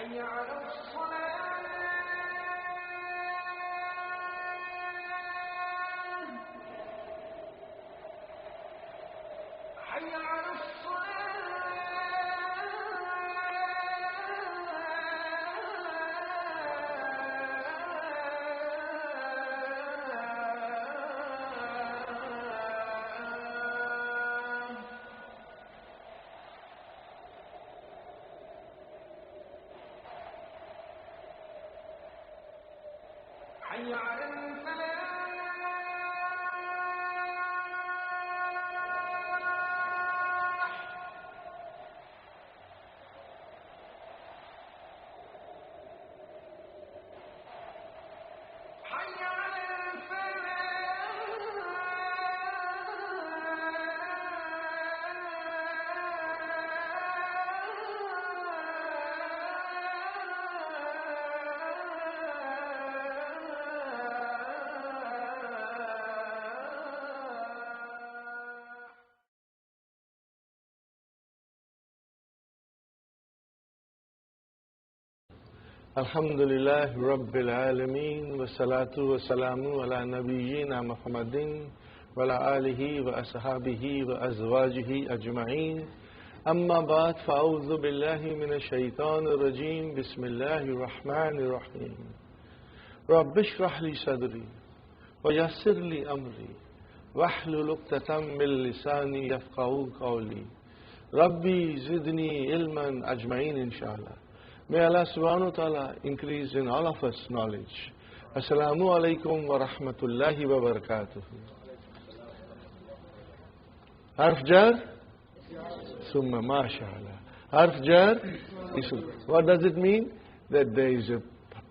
حي على الصلاة حي على حي على الفلاح حي على الحمد لله رب العالمين والصلاة والسلام على نبينا محمد وعلى آله وأصحابه وأزواجه أجمعين أما بعد فأعوذ بالله من الشيطان الرجيم بسم الله الرحمن الرحيم رب اشرح لي صدري ويسر لي أمري واحلل عقدة من لساني يفقهوا قولي ربي زدني علما أجمعين إن شاء الله. May Allah subhanahu wa ta'ala increase in all of us knowledge. Assalamu alaikum wa rahmatullahi wa barakatuh. Harf jar? Summa, mashallah. Harf jar? What does it mean? That there is a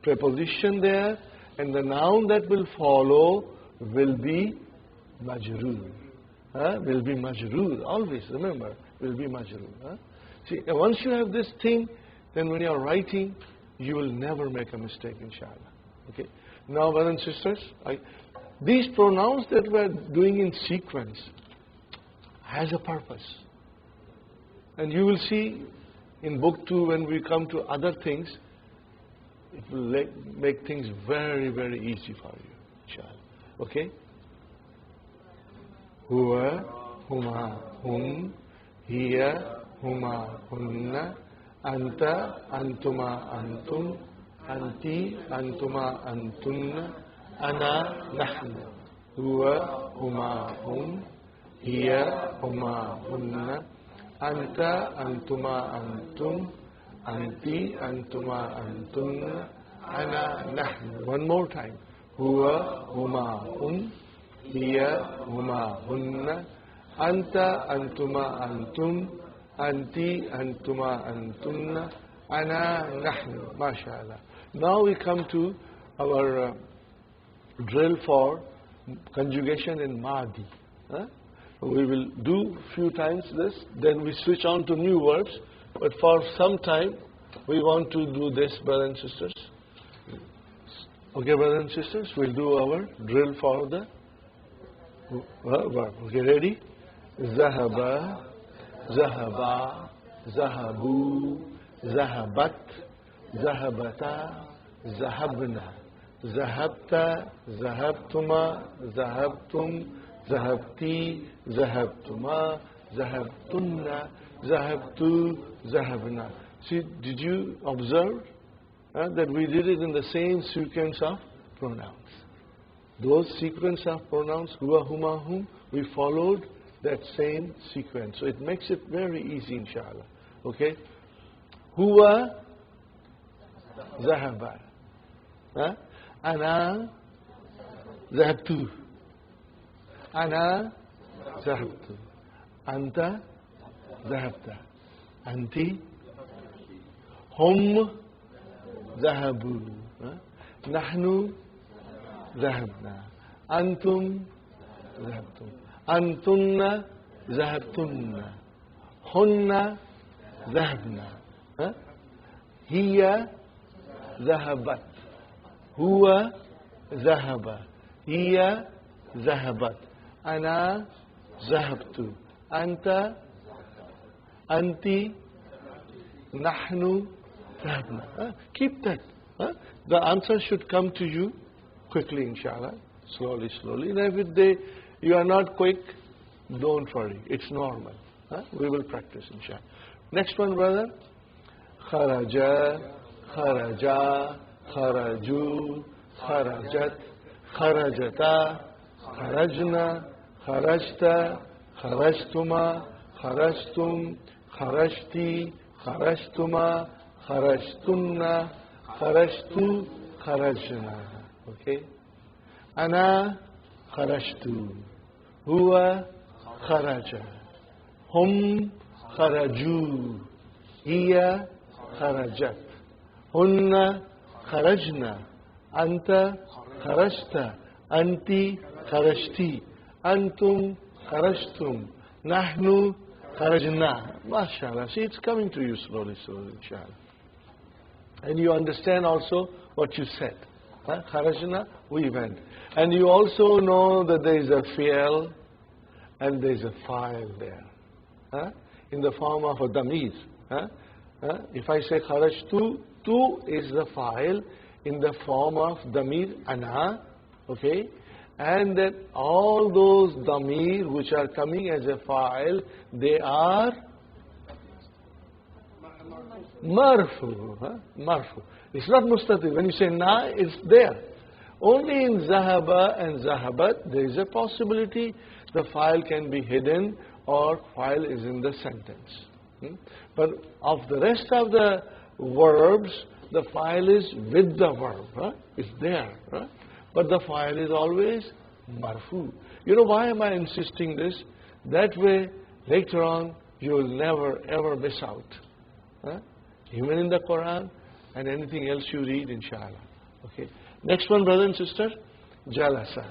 preposition there and the noun that will follow will be majroor. Will be majroor. Always remember, will be majroor. See, once you have this thing, then when you are writing, you will never make a mistake, inshallah. Okay. Now, brothers and sisters, these pronouns that we are doing in sequence has a purpose. And you will see in book 2 when we come to other things, it will make things very, very easy for you, inshallah. Okay? Huwa, huma, hum, hiya, huma, hunna, Anta, antuma, antum, anti, antuma, antunna, ana, nahnu, huwa, huma, hum, hiya, huma, hunna, anta, antuma, antum, anti, antuma, antunna, ana, nahnu. One more time. Huwa, huma, hum, hiya, huma, hunna, anta, antuma, antum, Anti, antuma, antunna, ana, nahnu. MashaAllah. Now we come to our drill for conjugation in Mahdi. We will do few times this, then we switch on to new verbs. But for some time, we want to do this, brothers and sisters. Okay, brothers and sisters, we'll do our drill for the verb. Okay, ready? Zahaba. Zahaba, zahabu, zahabat, zahabata, zahabna, zahabta, zahabtuma, zahabtum, zahabti, zahabtuma, zahabtunna, zahabtu, zahabna. See, did you observe that we did it in the same sequence of pronouns? Those sequence of pronouns, huwa, huma, hum, we followed that same sequence. So it makes it very easy, inshallah. Okay? Huwa zahaba. Ana zahabtu. Ana zahabtu. Anta zahabta. Anti. Hum zahabu. Nahnu zahabna. Antum zahabtum. Antunna zahabtunna. Hunna zahabna. Hiya zahabat. Huwa zahaba. Hiya zahabat. Ana zahabtu. Anta, anti, nahnu Dhahabna. Keep that. The answer should come to you quickly, inshallah. Slowly, slowly. And if you are not quick, don't worry. It's normal. We will practice, inshallah. Next one, brother. Kharaja, kharaja, kharaju, kharajat, kharajata, kharajna, kharajta, kharajtuma, kharajtum, kharajti, kharajtuma, kharajtunna, kharajtu, kharajna. Okay? Ana kharajtu. Huwa kharaja. Hum kharaju. Hiya kharajat. Hunna kharajna. Anta kharajta. Anti kharajti. Antum kharajtum. Nahnu kharajna. MashaAllah. See, it's coming to you slowly, slowly, inshallah. And you understand also what you said. Kharajna, we went. And you also know that there is a fi'l and there is a fa'il there. In the form of a damir. If I say kharajtu, tu is the fa'il in the form of damir ana. Okay? And that all those damir which are coming as a fa'il, they are marfu. Marfu. It's not mustatir. When you say na, it's there. Only in zahaba and zahabat, there is a possibility the file can be hidden or file is in the sentence. But of the rest of the verbs, the file is with the verb. It's there. But the file is always marfu. You know why am I insisting this? That way, later on, you will never ever miss out. Even in the Quran and anything else you read, inshallah. Okay. Next one, brother and sister. Jalasa.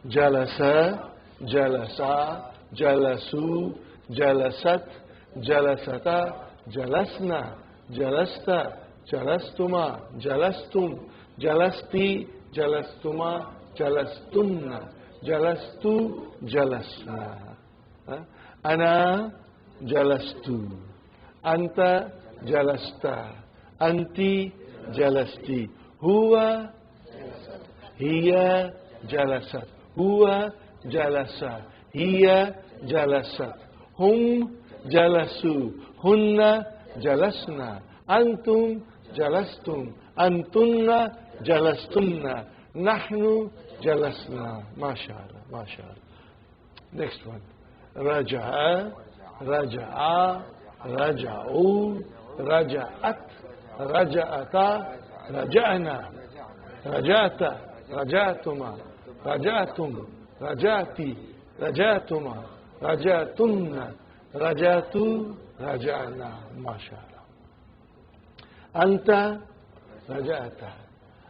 Jalasa. Jalasa. Jalasu. Jalasat. Jalasata. Jalasna. Jalasta. Jalastuma. Jalastum. Jalasti. Jalastuma. Jalastunna. Jalastu. Jalasna. Ana. Jalastu. Anta. Jalasta. Anti jalasti. Huwa hiya jalasat. Huwa jalasa. Hiya jalasat. Hum jalasu. Hunna jalasna. Antum jalastum. Antunna jalastunna. Nahnu jalasna. MashaAllah. MashaAllah. Next one. Raja'a. Raja'a. Raja'u. Raja'at. Raja'ata, Raja'na, Raja'ta, Raja'tuma, Raja'tum, Raja'ti, Raja'tuma, Raja'tunna, Raja'tu, Raja'na. MashaAllah. Anta, Raja'ta.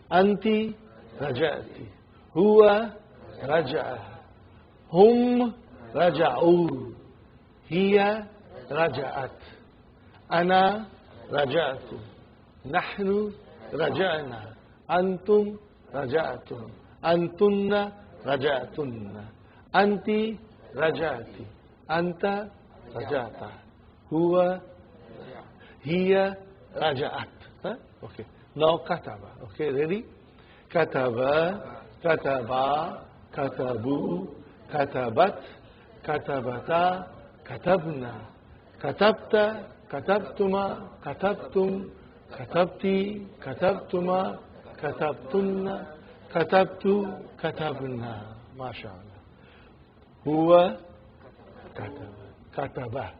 Anti, Raja'ti. Huwa, Raja'a. Hum, Raja'u. Hiya, Raja'at. Ana, Raja'tu. نحن رجعنا أنتم رجعتم أنتن رجعتن أنت رجعتي أنت رجعت هو هي رجعت. Okay. Now kataba. Okay, ready? Kataba, kataba, katabu, katabat, katabata, katabna, katabta, katabtuma, katabtum, katabti, katabtuma, katabtunna, katabtu, katabna. MashaAllah. Huwa kataba. Kataba.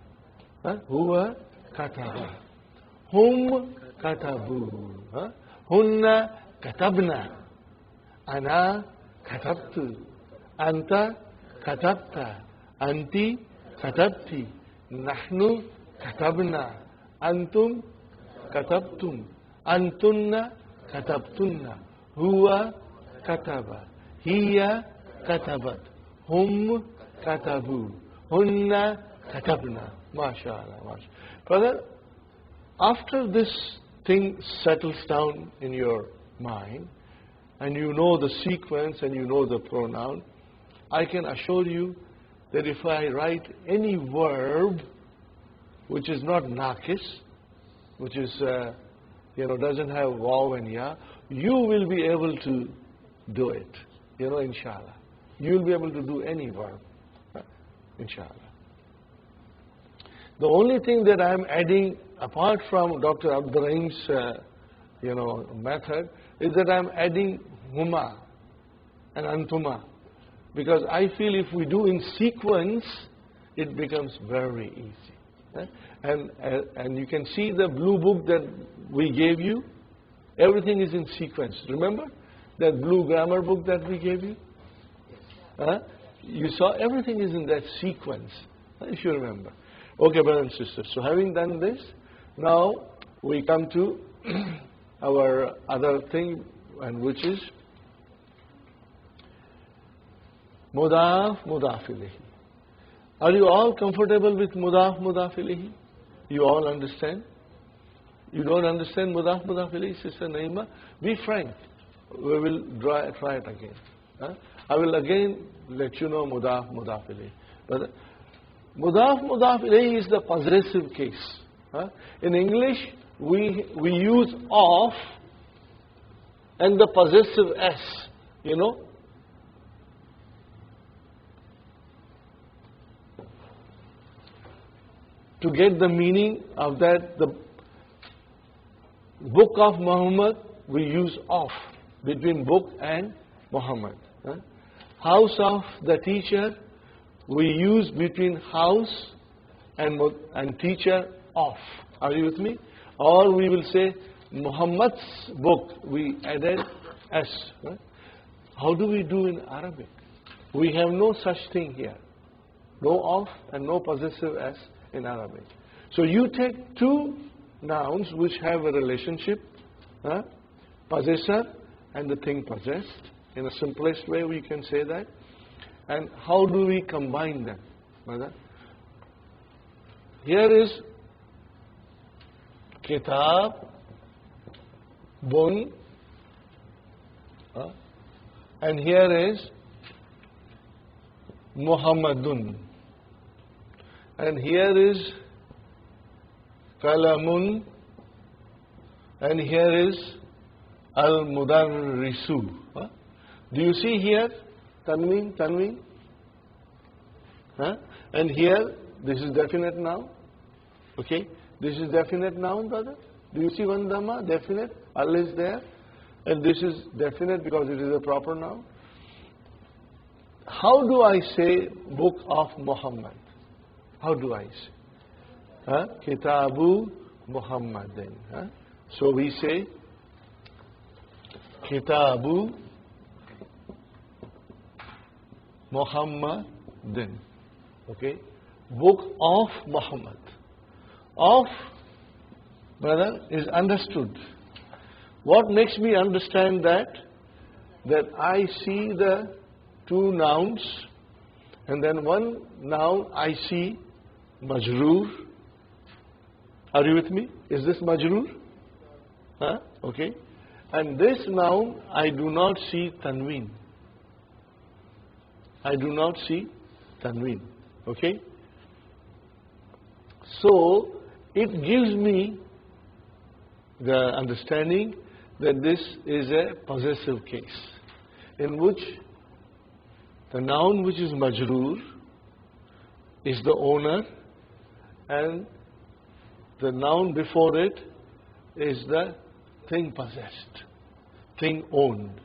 Huwa kataba. Hum katabu. Hunna katabna. Ana katabtu. Anta katabta. Anti katabti. Nahnu katabna. Antum katabtum. Antunna katabtunna. Huwa kataba. Hiya katabat. Hum katabu. Hunna katabna. MashaAllah. MashaAllah. Brother, after this thing settles down in your mind, and you know the sequence and you know the pronoun, I can assure you that if I write any verb which is not naqis, which is doesn't have waw and ya, you will be able to do it, inshallah. You will be able to do any verb, inshallah. The only thing that I am adding, apart from Dr. Abdurrahim's, method, is that I am adding huma and antuma. Because I feel if we do in sequence, it becomes very easy. And you can see the blue book that we gave you. Everything is in sequence. Remember that blue grammar book that we gave you? You saw everything is in that sequence, if you remember. Okay, brothers and sisters. So having done this, now we come to our other thing, and which is mudaf, mudaf ilayhi. Are you all comfortable with mudaf, mudaf ilayhi? You all understand? You don't understand mudaf, mudaf ilayhi, Sister Naima? Be frank. We will try it again. I will again let you know mudaf, mudaf ilayhi. But mudaf, mudaf ilayhi is the possessive case. In English, we use of and the possessive s, to get the meaning of that. The book of Muhammad, we use of between book and Muhammad. House of the teacher, we use between house and teacher of. Are you with me? Or we will say Muhammad's book, we added s. How do we do in Arabic? We have no such thing here. No of and no possessive s in Arabic. So you take two nouns which have a relationship, possessor and the thing possessed. In the simplest way we can say that. And how do we combine them, brother? Here is kitab, bun, and here is Muhammadun, and here is kalamun, and here is al-mudarrisu. Do you see here tanween, tanween? And here, this is definite noun. Okay? This is definite noun, brother. Do you see one dhamma? Definite. Al is there. And this is definite because it is a proper noun. How do I say book of Muhammad? How do I say? Kitabu Muhammadin. So we say Kitabu Muhammadin. Okay? Book of Muhammad. Of, brother, is understood. What makes me understand that? That I see the two nouns, and then one noun I see majroor. Are you with me? Is this majroor? Okay. And this noun I do not see tanween. I do not see tanween. Okay? So, it gives me the understanding that this is a possessive case in which the noun which is majroor is the owner and the noun before it is the thing possessed, thing owned.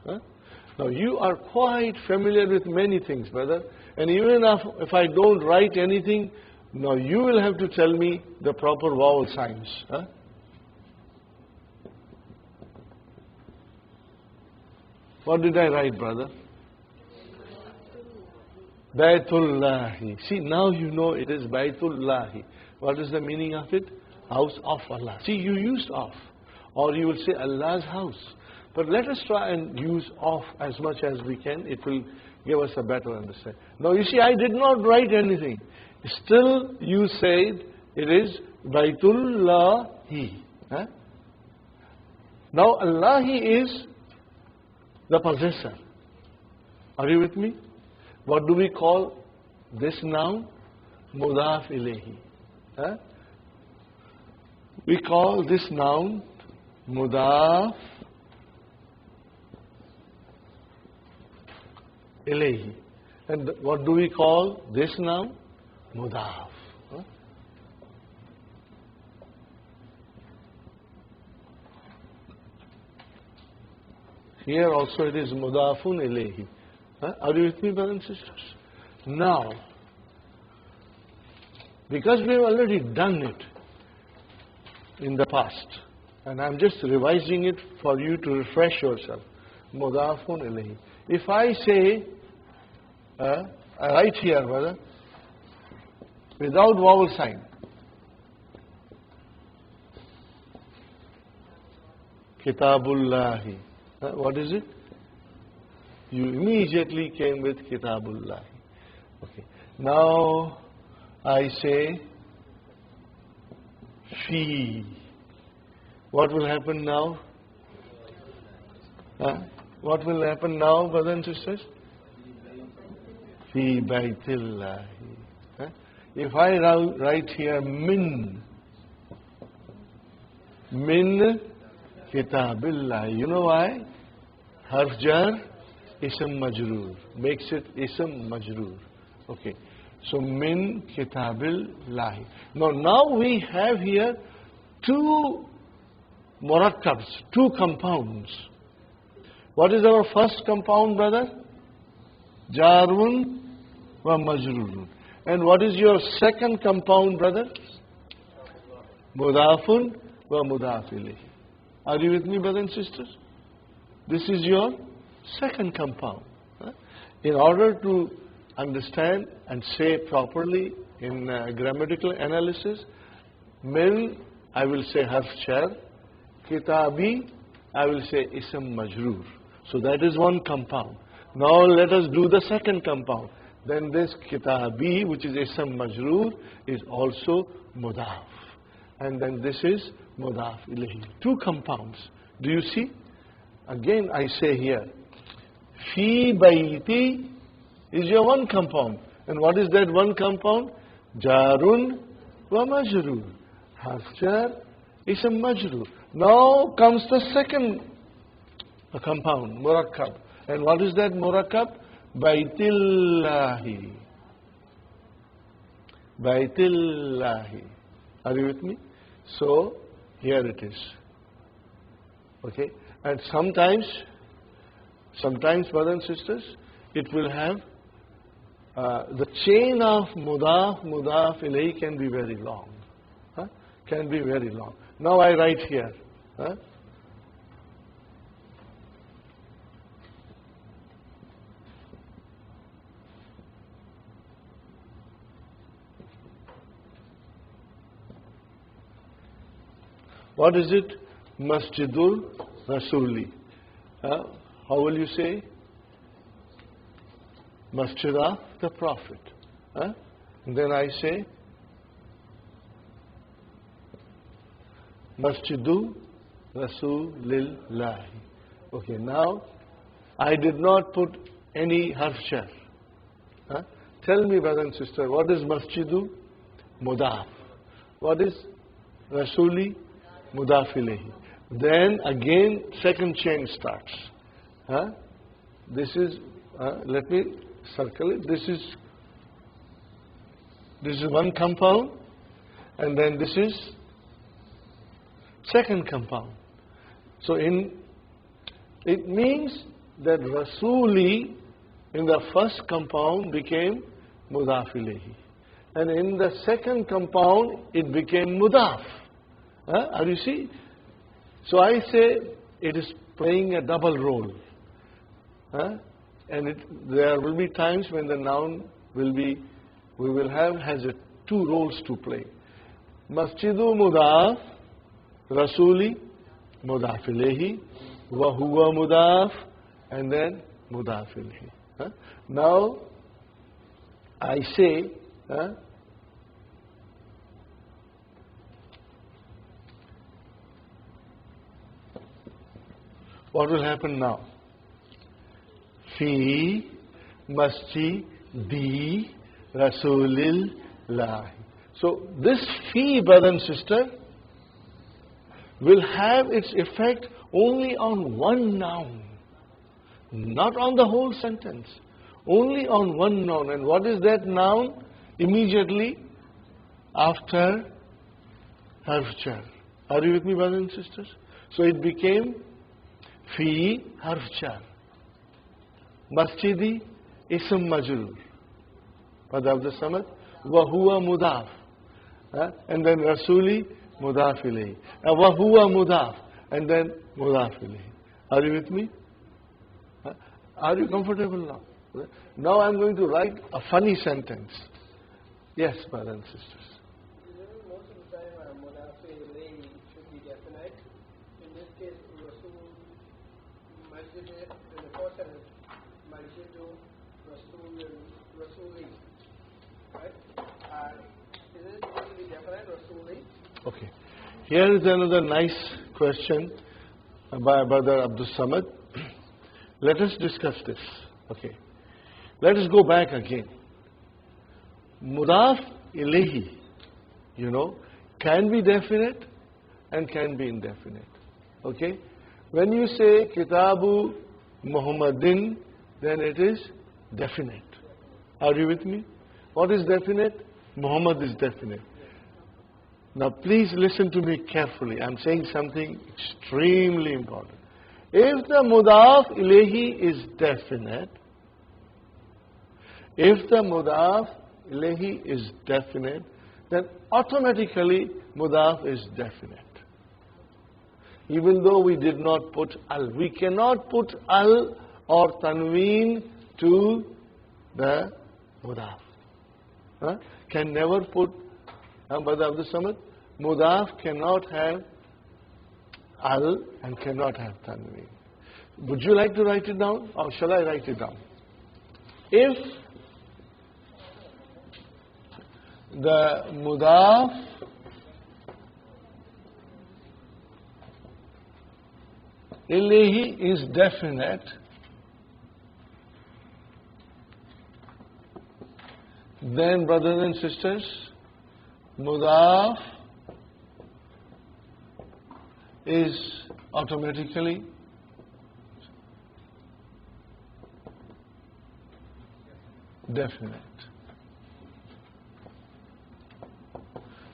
Now you are quite familiar with many things, brother, and even if I don't write anything, now you will have to tell me the proper vowel signs. What did I write, brother? Baitullahi. See, now you know it is Baitullahi. What is the meaning of it? House of Allah. See, you used of. Or you will say Allah's house. But let us try and use of as much as we can. It will give us a better understanding. Now, you see, I did not write anything. Still, you said it is Baitullahi. Now, Allahi is the possessor. Are you with me? What do we call this noun? Mudaf ilayhi. We call this noun Mudaf ilayhi. And what do we call this now? Mudaf. Huh? Here also it is mudafun ilayhi. Huh? Are you with me, brothers and sisters? Now, because we have already done it in the past, and I'm just revising it for you to refresh yourself. Mudafun ilayhi. If I say, I write here, brother, without vowel sign, Kitabullahi. What is it? You immediately came with Kitabullahi. Okay. Now I say Fi. What will happen now? What will happen now, brothers and sisters? Fi Baitillahi. If I write here Min Kitabillahi, you know why? Harf jar, ism majroor. Makes it ism majroor. Okay. So, Min Kitabillahi. Now we have here two murakkabs, two compounds. What is our first compound, brother? Jarun wa majrurun. And what is your second compound, brother? Mudafun wa mudaf ilayhi. Are you with me, brothers and sisters? This is your second compound. In order to understand and say properly in grammatical analysis, Min, I will say harf jar. Kitabi, I will say ism majroor. So that is one compound. Now let us do the second compound. Then this Kitabi, which is ism majroor, is also mudaf. And then this is mudaf ilayhi. Two compounds. Do you see? Again I say here, Fi baiti is your one compound. And what is that one compound? Jarun wa majroor. Harf jar, ism majroor. Now comes the second compound, murakkab. And what is that murakkab? Baitillahi. Baitillahi. Are you with me? So, here it is. Okay? And sometimes, brothers and sisters, it will have the chain of mudaf ilayhi can be very long. Can be very long. Now I write here. What is it? Masjidul Rasuli. How will you say? Masjid of the Prophet. And then I say Masjidu Rasulillahi. Okay, now I did not put any harf jar. Tell me, brother and sister, what is Masjidu? Mudaf. What is Rasuli? Mudaf ilayhi. Then again, second chain starts. This is, let me circle it. This is one compound, and then this is second compound. So it means that Rasuli in the first compound became mudaf ilayhi, and in the second compound it became mudaf. Are you see? So I say it is playing a double role. And there will be times when the noun has two roles to play. Masjidu mudaf, Rasuli mudaf ilayhi, wa huwa mudaf, and then mudaf ilayhi. Now I say, what will happen now? Fi masjidi Rasulillahi. So this fi, brother and sister, will have its effect only on one noun, not on the whole sentence, only on one noun. And what is that noun? Immediately after harf jar. Are you with me, brothers and sisters? So it became fi harf jar. Masjidi ism majrur. Madhab the samad. Wa huwa mudaf. And then rasuli mudaf ilayhi. Wa huwa mudaf. And then mudaf ilayhi. Are you with me? Are you comfortable now? Now I'm going to write a funny sentence. Yes, brothers and sisters. Most of the time, mudaf ilayhi should be definite. In this case, Rasul, Masjid, in the first sentence, Masjidu, Rasul, Rasuli. Right? Is it going to be definite, Rasuli? Okay. Here is another nice question by Brother Abdul Samad. Let us discuss this. Okay. Let us go back again. Mudaf ilayhi, can be definite and can be indefinite. Okay? When you say Kitabu Muhammadin, then it is definite. Are you with me? What is definite? Muhammad is definite. Now please listen to me carefully. I'm saying something extremely important. If the mudaf ilayhi is definite, then automatically mudaf is definite. Even though we did not put al. We cannot put al or tanween to the mudaf. Can never put, Brother Abdul Samad, mudaf cannot have al and cannot have tanween. Would you like to write it down or shall I write it down? If the mudaf ilayhi is definite, then brothers and sisters, mudaf is automatically definite.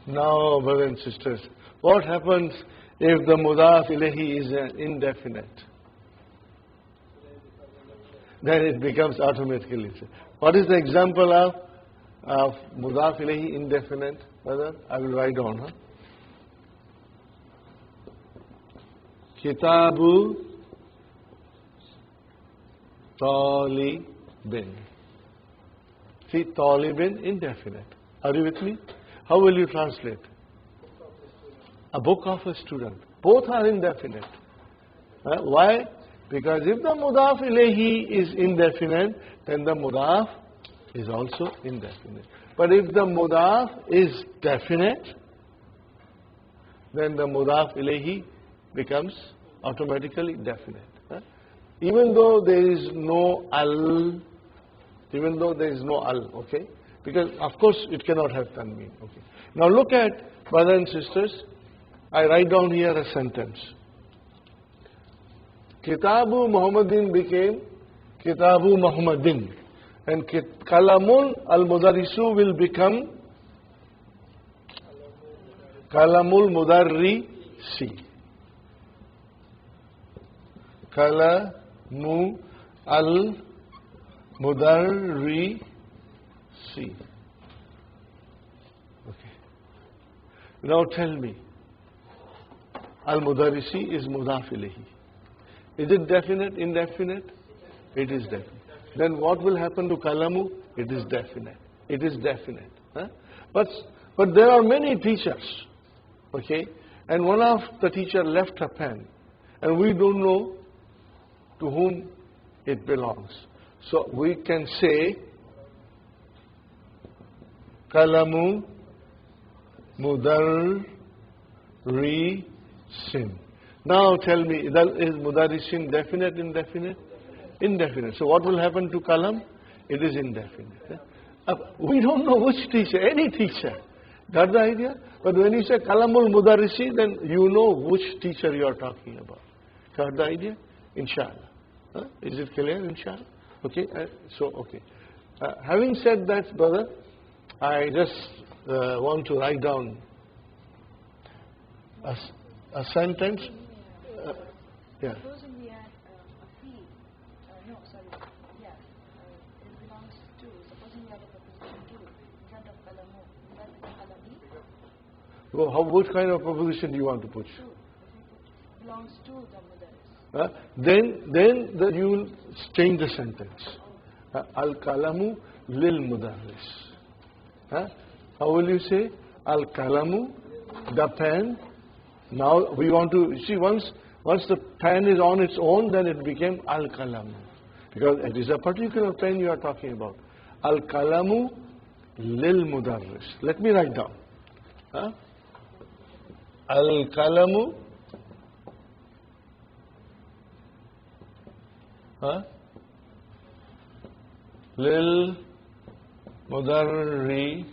Now, brothers and sisters, what happens if the mudaf ilayhi is indefinite? Then it becomes automatically. What is the example of mudaf ilayhi indefinite, brother? I will write down. Kitabu Talibin. See, Talibin, indefinite. Are you with me? How will you translate? A book of a student. Both are indefinite. Why? Because if the mudaf ilayhi is indefinite, then the mudaf is also indefinite. But if the mudaf is definite, then the mudaf ilayhi becomes automatically definite. Even though there is no al, okay? Because of course it cannot have tanween. Okay. Now look at, brothers and sisters, I write down here a sentence. Kitabu Muhammadin became Kitabu Muhammadin. And Kalamun al-Mudarrisu will become Kalamul Mudarrisi. Kalamu al-Mudarrisi. Okay. Now tell me, al-Mudarrisi is mudaf ilayhi. Is it definite, indefinite? It is definite. Then what will happen to kalamu? It is definite. It is definite. But there are many teachers, okay? And one of the teacher left a pen, and we don't know to whom it belongs. So we can say kalamu mudarrisin. Now tell me, is mudarrisin definite, indefinite? Indefinite. So what will happen to kalam? It is indefinite. We don't know which teacher, any teacher. Got the idea? But when you say Kalamul Mudarrisi, then you know which teacher you are talking about. Got the idea? Inshallah. Huh? Is it clear? Inshallah? Okay? Okay. Having said that, brother, I just want to write down a sentence. Yeah. Supposing we add a fee, it belongs to, supposing we have a preposition to in front of kalamu, does that become kalami? Well, what kind of proposition do you want to put? To, if we put belongs to the mudaris. Then you will change the sentence. Al-kalamu lil mudarris. How will you say? Al-kalamu, the pen. Now we want to, see, once the pen is on its own, then it became al-kalamu. Because it is a particular pen you are talking about. Al-kalamu lil mudarris. Let me write down. Al-kalamu lil mudarrisi.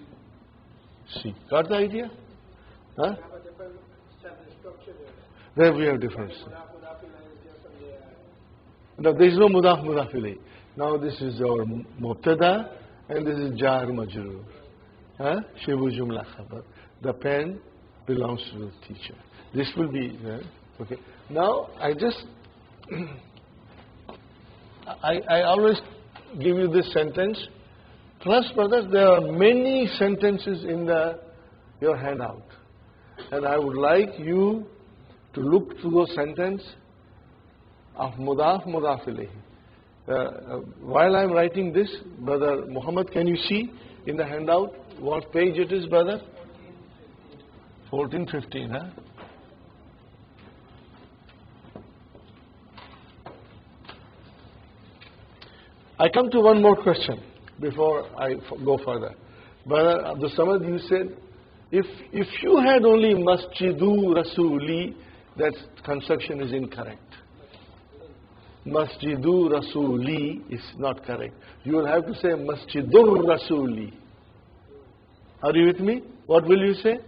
Got the idea? Have a different structure there. There we have difference. Mudaf ilayhi is different there. Now there is no mudaf ilayhi. Now this is our mubtada and this is jar majroor. Shibu jumla khabar. The pen belongs to the teacher. This will be okay. Now I just I always give you this sentence. Plus, brothers, there are many sentences in your handout. And I would like you to look through those sentences of mudaf ilayhi. While I am writing this, Brother Muhammad, can you see in the handout what page it is, brother? 14, 15, huh? I come to one more question before I go further. Brother Abdul Samad, you said, if you had only Masjidu Rasuli, that construction is incorrect. Masjidu Rasuli is not correct. You will have to say Masjidur Rasuli. Are you with me? What will you say?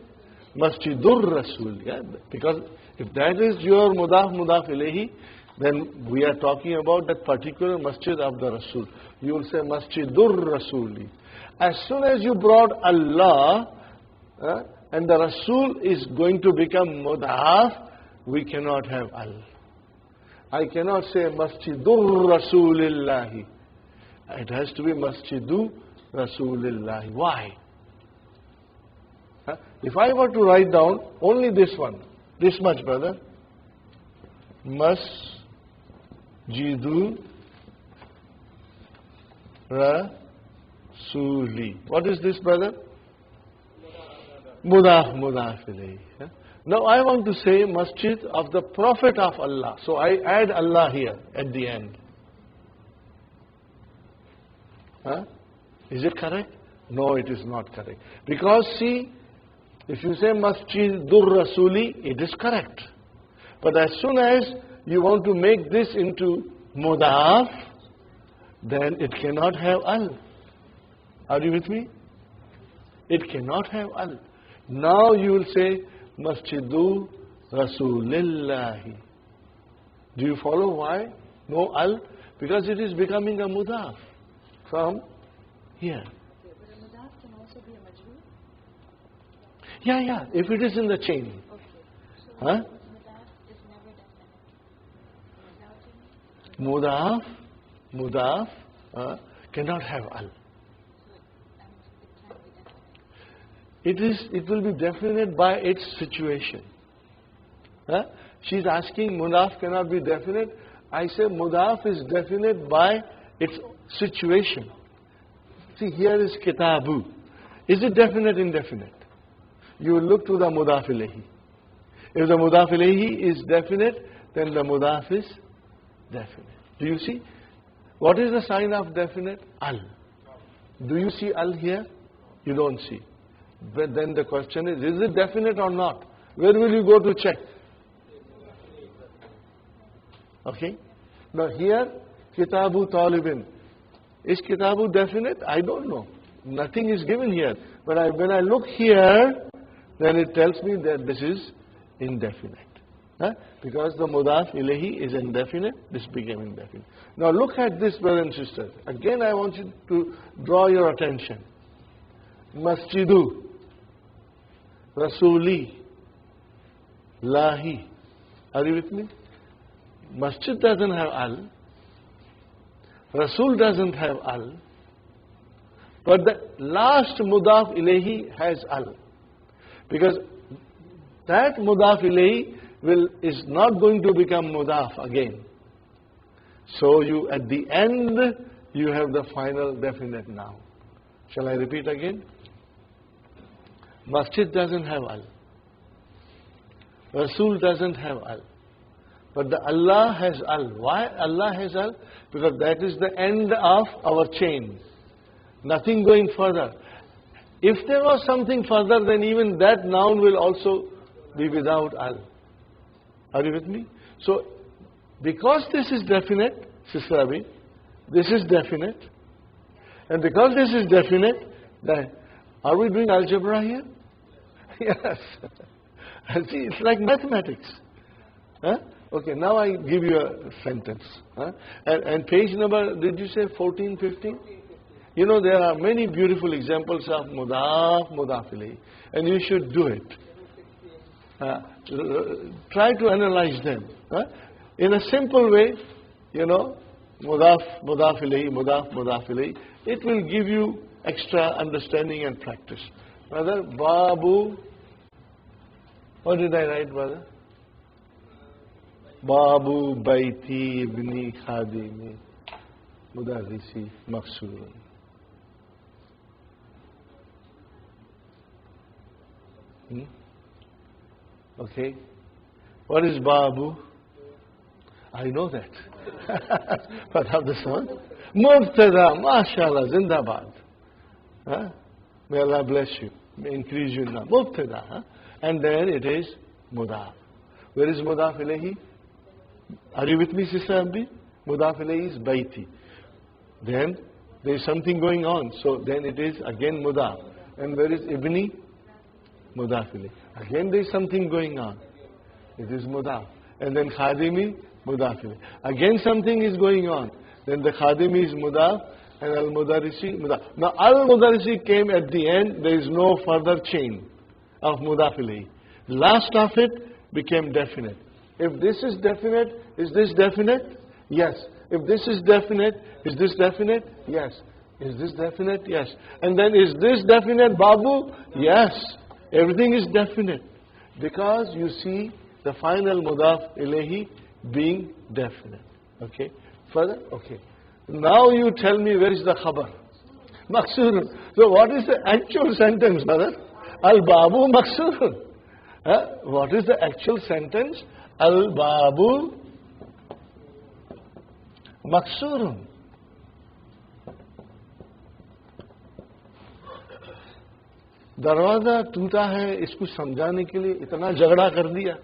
Masjidur Rasuli. Yeah? Because if that is your mudaf ilayhi, then we are talking about that particular masjid of the Rasul. You will say Masjidur Rasuli. As soon as you brought Allah and the Rasul is going to become mudaf, we cannot have Al. I cannot say Masjidur Rasulillahi. It has to be Masjidu Rasulillahi. Why? If I were to write down only this one, this much, brother, Masjidu Rasuli. What is this, brother? Mudaf ilayhi. Now I want to say masjid of the Prophet of Allah. So I add Allah here at the end. Is it correct? No, it is not correct. Because see, if you say Masjidur Rasuli, it is correct. But as soon as you want to make this into mudaf, then it cannot have al. Are you with me? It cannot have al. Now you will say Masjidu Rasulillahi. Do you follow why? No al? Because it is becoming a mudaf from here. But a mudaf can also be a majroor? Yeah, if it is in the chain. Okay. So Huh? mudaf is never definite. Mudaf cannot have al. It will be definite by its situation. She's asking mudaf cannot be definite. I say mudaf is definite by its situation. See, here is kitabu. Is it definite, indefinite? You will look to the mudaf ilayhi. If the mudaf ilayhi is definite, then the mudaf is definite. Do you see? What is the sign of definite? Al. Do you see al here? You don't see. But then the question is it definite or not? Where will you go to check? Okay? Now here, Kitabu Talibin. Is Kitabu definite? I don't know. Nothing is given here. But when I look here, then it tells me that this is indefinite. Huh? Because the mudaf ilahi is indefinite, this became indefinite. Now look at this, brothers and sisters. Again, I want you to draw your attention. Masjidu, Rasuli, Lahi. Are you with me? Masjid doesn't have al. Rasul doesn't have al. But the last mudaf ilahi has al. Because that mudaf ilahi is not going to become mudaf again. So you, at the end, you have the final definite noun. Shall I repeat again? Masjid doesn't have al. Rasul doesn't have al. But the Allah has al. Why Allah has al? Because that is the end of our chain. Nothing going further. If there was something further, then even that noun will also be without al. Are you with me? So, because this is definite, Sister Abi, this is definite. And because this is definite, then are we doing algebra here? Yes. See, it's like mathematics. Huh? Okay, now I give you a sentence. Huh? And page number, did you say 14, 15? You know, there are many beautiful examples of mudaf, mudaf ilayhi, and you should do it. Try to analyze them. In a simple way, you know, mudaf, mudaf ilayhi, mudaf, mudaf ilayhi, it will give you extra understanding and practice. Brother, Babu, what did I write, brother? Babu, Baiti, Ibni, Khadimi, Mudarrisi, Maqsurun. Okay. What is Babu? I know that. But have the son? Mubtada, mashallah, zindabad. Huh? May Allah bless you. May increase you now. Mubtada. Huh? And then it is mudaf. Where is mudaf ilayhi? Are you with me, Sister Abdi? Mudaf ilayhi is baiti. Then there is something going on. So then it is again mudaf. And where is ibni? Mudaf ilayhi. Again there is something going on. It is mudaf. And then khadimi, mudaf ilayhi. Again something is going on. Then the khadimi is mudaf and al-mudarrisi, mudaf. Now al-mudarrisi came at the end. There is no further chain of mudaf ilayhi. The last of it became definite. If this is definite, is this definite? Yes. If this is definite, is this definite? Yes. Is this definite? Yes. And then is this definite, Babu? Yes. Everything is definite. Because you see the final mudaf ilayhi being definite. Okay? Further? Okay. Now you tell me where is the khabar? Maqsurun. So what is the actual sentence, brother? Al-Babu Maqsurun. What is the actual sentence? Al-Babu Maqsurun. दरवाजा टूटा है, इसको समझाने के लिए इतना झगड़ा कर दिया.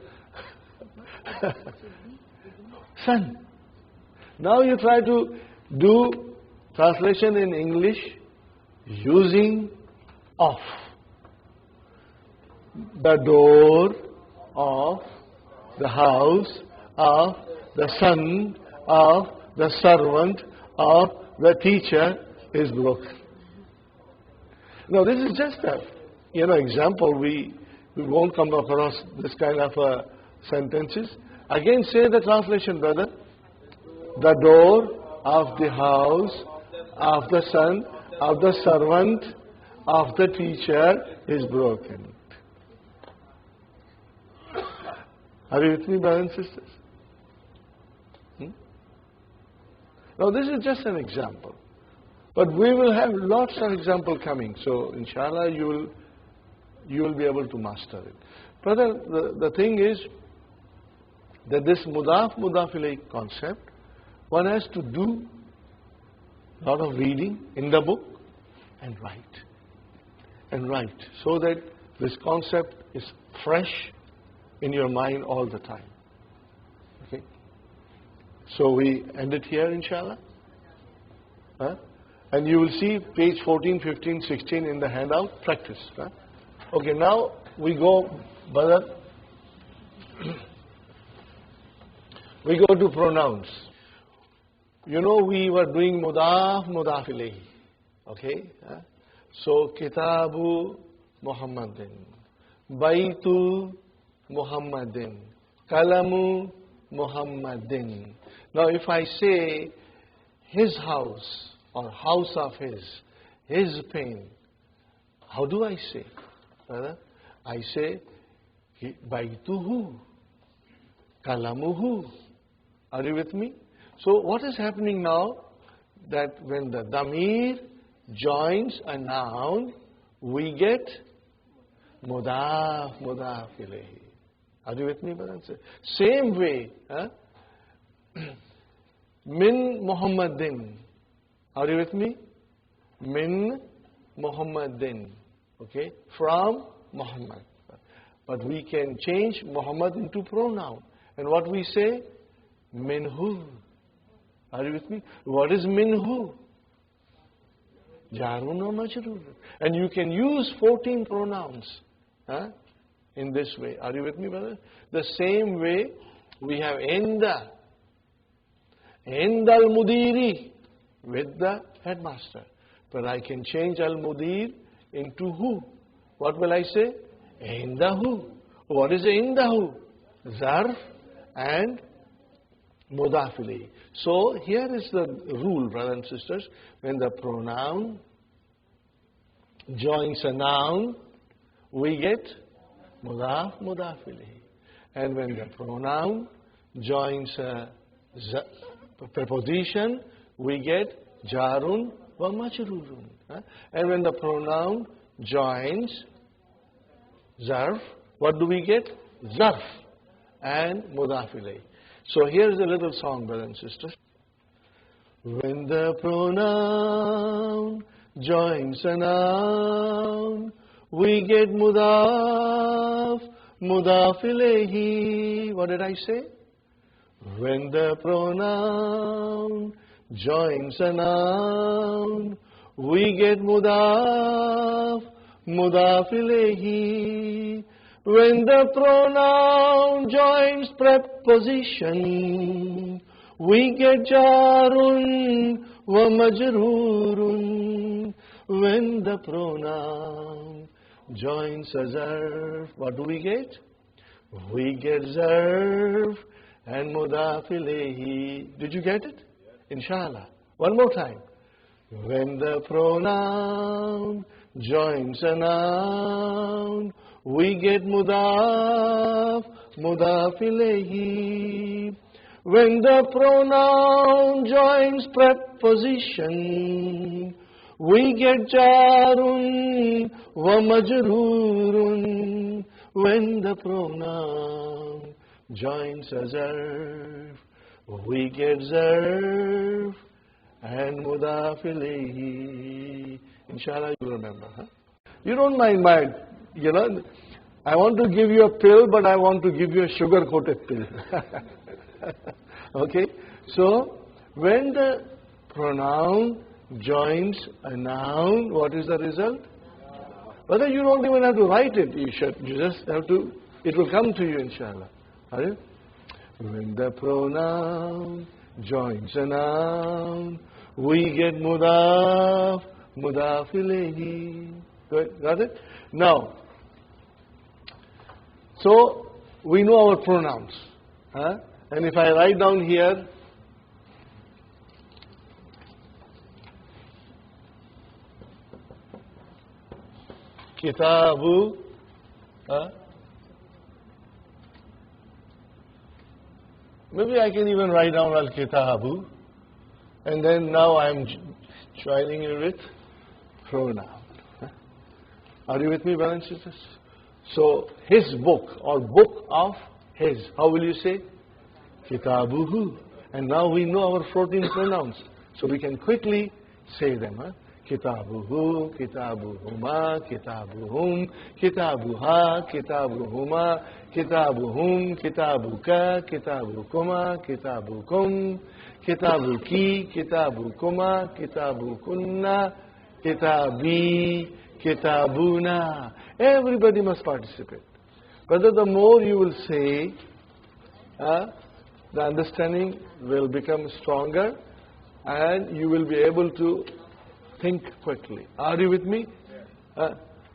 Son, now you try to do translation in English using of. The door of the house of the son of the servant of the teacher is broken. Now this is just a example. We won't come across this kind of sentences. Again, say the translation, brother. The door of the house of the son of the servant of the teacher is broken. Are you with me, brothers and sisters? Now this is just an example. But we will have lots of examples coming. So, inshallah, you will be able to master it. Brother, the thing is that this mudaf ilayhi concept, one has to do a lot of reading in the book and write. So that this concept is fresh in your mind all the time. Okay? So we end it here, inshallah. And you will see page 14, 15, 16 in the handout, practice. Huh? Okay, now we go, brother. We go to pronouns. You know, we were doing mudaf, mudaf ilayhi. Okay? So, kitabu Muhammadin, baitu Muhammadin, kalamu Muhammadin. Now, if I say his house or house of his pen, how do I say? I say baituhu, kalamuhu. Are you with me? So what is happening now? That when the damir joins a noun, we get mudaf, mudaf ilayhi. Are you with me, brother? Same way. Min Muhammadin. Are you with me? Min Muhammadin. Okay? From Muhammad. But we can change Muhammad into pronoun. And what we say? Minhu. Are you with me? What is minhu? Jarun or majrur. And you can use 14 pronouns in this way. Are you with me, brother? The same way we have inda. Inda al-mudiri with the headmaster. But I can change al-mudir into who. What will I say? Indahu. What is indahu? Zarf and mudaf ilayhi. So here is the rule, brothers and sisters. When the pronoun joins a noun, we get mudaf, mudaf ilayhi. And when the pronoun joins a preposition, we get jarun wa majrurun. And when the pronoun joins zarf, what do we get? Zarf and mudaf ilayhi. So here's a little song, brothers and sisters. When the pronoun joins a noun, we get mudaf, mudaf ilayhi. What did I say? When the pronoun joins a noun, we get mudaf, mudaf ilayhi. When the pronoun joins preposition, we get jarun wa majrurun. When the pronoun joins a zarf, what do we get? We get zarf and mudaf ilayhi. Did you get it? Inshallah. One more time. When the pronoun joins a noun, we get mudaf, mudaf ilayhi. When the pronoun joins preposition, we get jarun wa majrurun. When the pronoun joins a zarf, we get zarf and mudaf ilayhi. Inshallah, you remember. You don't mind my, I want to give you a pill, but I want to give you a sugar-coated pill. Okay? So, when the pronoun joins a noun, what is the result? Whether you don't even have to write it, you just have to, it will come to you, inshallah. Are you? When the pronoun joins a noun, we get mudaf, mudaf ilayhi. Good, got it? Now, so we know our pronouns. And if I write down here, kitabu, maybe I can even write down al-kitabu, and then now I'm joining it with pronoun. Are you with me, brothers and sisters? So, his book, or book of his, how will you say? Kitabuhu. And now we know our 14 pronouns. So we can quickly say them. Kitabuhu, kitabuhuma, kitabuhum, kitabuha, kitabuhuma, kitabuhum, kitabuka, kitabukuma, kitabukum, kitabuki, kitabukuma, kitabukunna, kitabi, kitabuna. Everybody must participate. Whether the more you will say, the understanding will become stronger and you will be able to think quickly. Are you with me?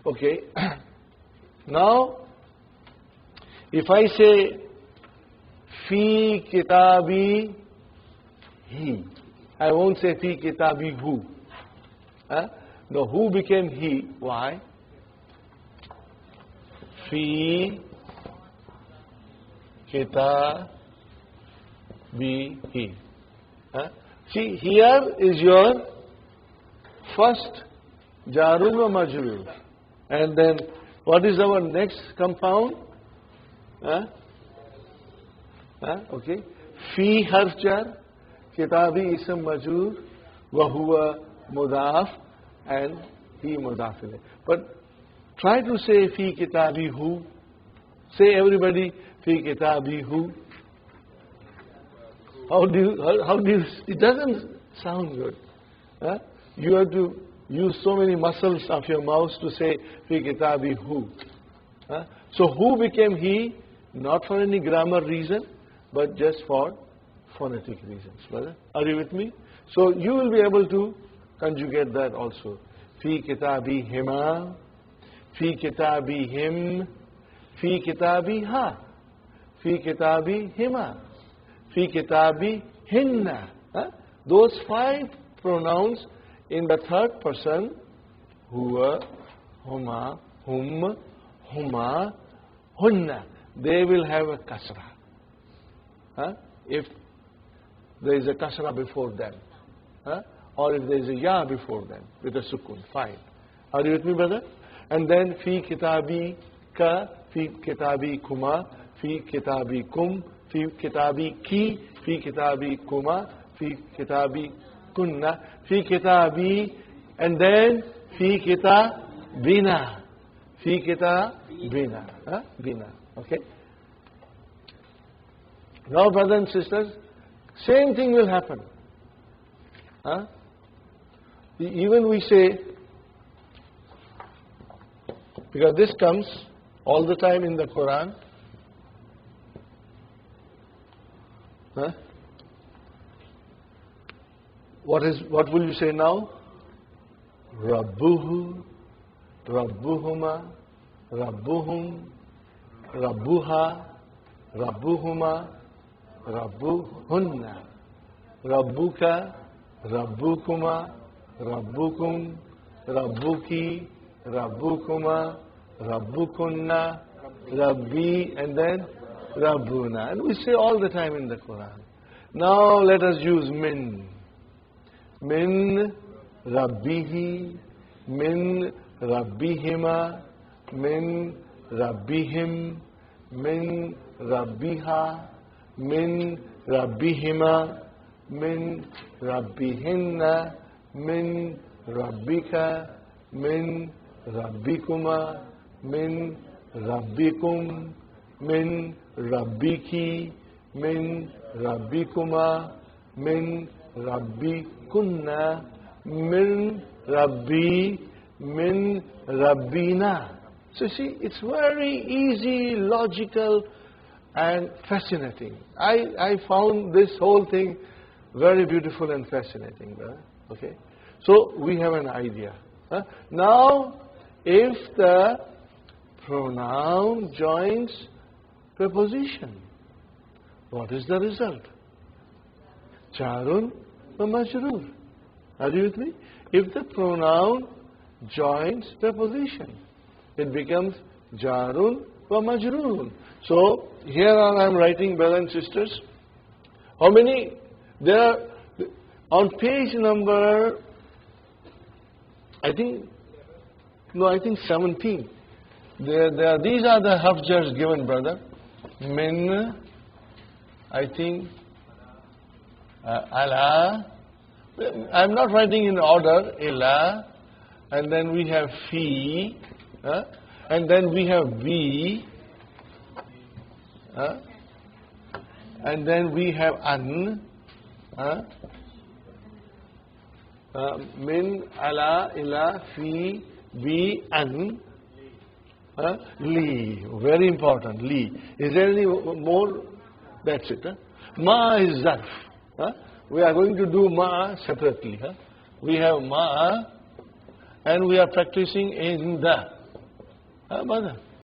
Okay. Now, if I say, fi kitabi he, I won't say fi kitabi hu. No, who became he? Why? Fi kitabi he. See, here is your first jarun wa majrur. And then, what is our next compound? Okay. Fi harf jar, kitabi ism majrur, wa huwa mudaf, and he mudaf ilayh. But try to say fi kitabi hu. Say everybody, fi kitabi hu. How do you, it doesn't sound good. You have to use so many muscles of your mouth to say, fi kitabi hu. So who became he? Not for any grammar reason, but just for phonetic reasons, brother. Are you with me? So you will be able to conjugate that also. Fi kitabi hima, fi kitabi him, fi kitabi ha, fi kitabi hima, fi kitabi hinna. Those 5 pronouns in the third person, huwa, huma, hum, huma, hunna, they will have a kasra. If there is a kasra before them, or if there is a ya before them with a sukun, fine. Are you with me, brother? And then fi kitabi ka, fi kitabi kuma, fi kitabi kum, fi kitabi ki, fi kitabi kuma, fi kitabi kunna, fi kitabi, and then fi kitabina, fi kitabina, bina. Okay. Now, brothers and sisters, same thing will happen. Even we say, because this comes all the time in the Quran. What will you say now? Rabbuhu, Rabbuhuma, Rabbuhum, Rabbuha, Rabbuhuma, Rabbuhunna, Rabbuka, Rabbukuma, Rabbukum, Rabbuki, Rabbukuma, Rabbukunna, Rabbi, and then Rabbuna. And we say all the time in the Quran. Now let us use min. Min Rabbihi, min Rabbihima, min Rabbihim, min Rabbiha, min Rabbihima, min Rabbihinna, min Rabbika, min Rabbikuma, min Rabbikum, min Rabbiki, min Rabbikuma, min Rabbikunna, min Rabbi, min Rabbina. So see, it's very easy, logical, and fascinating. I found this whole thing very beautiful and fascinating. Okay, so we have an idea. Now, if the pronoun joins preposition, what is the result? Jarun wa majrur. Are you with me? If the pronoun joins preposition, it becomes jarun wa majrurun. So here I am writing, brothers and sisters. How many? There are on page number, I think 17. These are the harf jars given, brother. Min, I think, ala, I'm not writing in order. Ila, and then we have fi, and then we have vi, and then we have an, min, ala, ila, fi, vi, an, li. Very important, li. Is there any more? That's it. Ma is zarf. We are going to do ma separately. We have ma, and we are practicing in the. Mother.